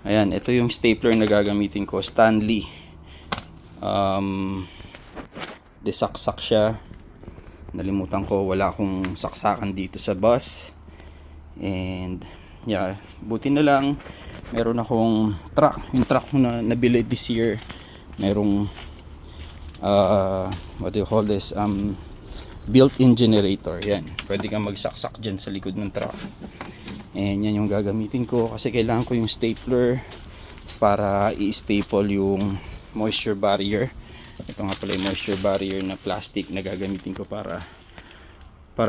Ayan, ito yung stapler na gagamitin ko, Stanley. Desaksak siya. Nalimutan ko, wala akong saksakan dito sa bus. And yeah, buti na lang meron akong truck. Yung truck na nabili this year, merong what do you call this, built-in generator. Yan, pwede kang magsaksak dyan sa likod ng truck. And yan yung gagamitin ko kasi kailangan ko yung stapler para i-staple yung moisture barrier. Ito nga pala yung moisture barrier na plastic na gagamitin ko para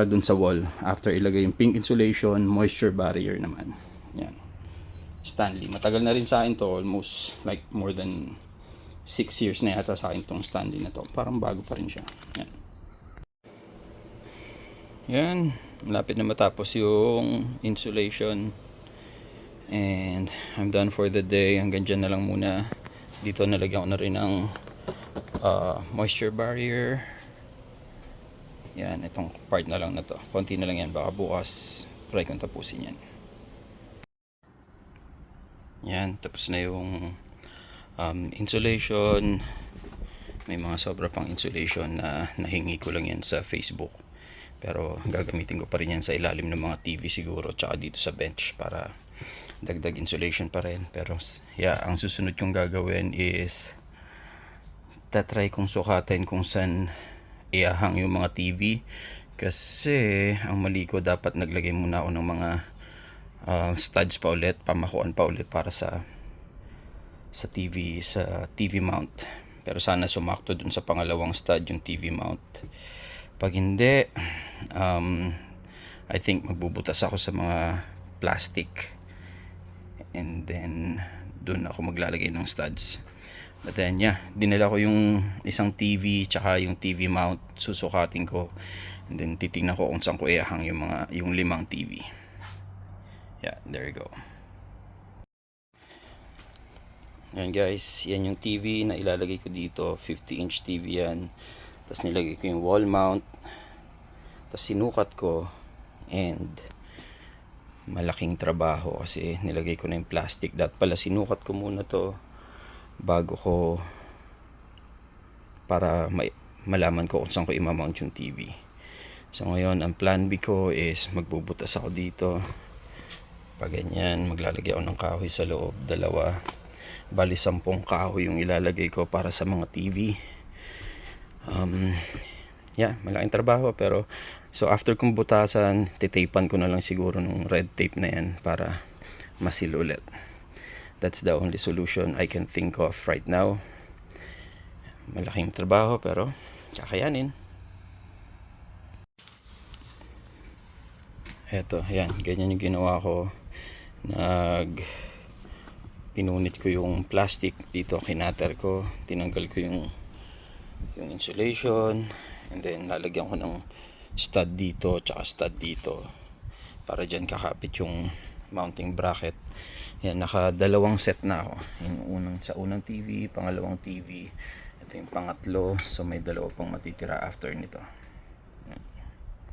dun sa wall. After ilagay yung pink insulation, moisture barrier naman. Yan, Stanley. Matagal na rin sa akin to, almost like more than 6 years na yata sa akin tong Stanley na to. Parang bago pa rin siya. Yan. Yan, malapit na matapos yung insulation. And I'm done for the day. Hanggang dyan na lang muna. Dito nalagyan ko na rin ng moisture barrier. Yan, itong part na lang na to. Konti na lang yan. Baka bukas try kong tapusin yan. Yan, tapos na yung insulation. May mga sobra pang insulation na nahingi ko lang yan sa Facebook. Pero gagamitin ko pa rin yan sa ilalim ng mga TV siguro. Tsaka dito sa bench para dagdag insulation pa rin. Pero yeah, ang susunod kong gagawin is tatry kong sukatin kung saan iahang yung mga TV. Kasi ang mali ko, dapat naglagay muna ako ng mga studs pa ulit, pamakuan pa ulit para sa TV mount. Pero sana sumakto dun sa pangalawang stud yung TV mount. Pag hindi, I think magbubutas ako sa mga plastic, and then dun ako maglalagay ng studs. But then yeah, dinala ko yung isang TV tsaka yung TV mount, susukatin ko, and then titingnan ko kung saan ko iahang yung 5 TV. Yeah, there you go. Yan guys, yan yung TV na ilalagay ko dito. 50-inch TV yan. Tapos nilagay ko yung wall mount. Tapos sinukat ko. And malaking trabaho kasi nilagay ko na yung plastic. Dapat pala sinukat ko muna to bago ko, para malaman ko kung saan ko imamount yung TV. So ngayon, ang plan B ko is magbubutas ako dito. Pag ganyan, maglalagay ako ng kahoy sa loob, 2. Bali 10 kahoy yung ilalagay ko para sa mga TV. Yeah, malaking trabaho, pero so after kong butasan, titapan ko na lang siguro ng red tape na yan para masil ulit. That's the only solution I can think of right now. Malaking trabaho pero kakayanin. Eto, yan, ganyan yung ginawa ko. Pinunit ko yung plastic dito, kinater ko, tinanggal ko yung insulation, and then lalagyan ko ng stud dito tsaka stud dito para dyan kakapit yung mounting bracket. Yan, naka 2 set na ako. Yung sa unang TV, pangalawang TV, ito yung pangatlo, so may 2 pang matitira after nito.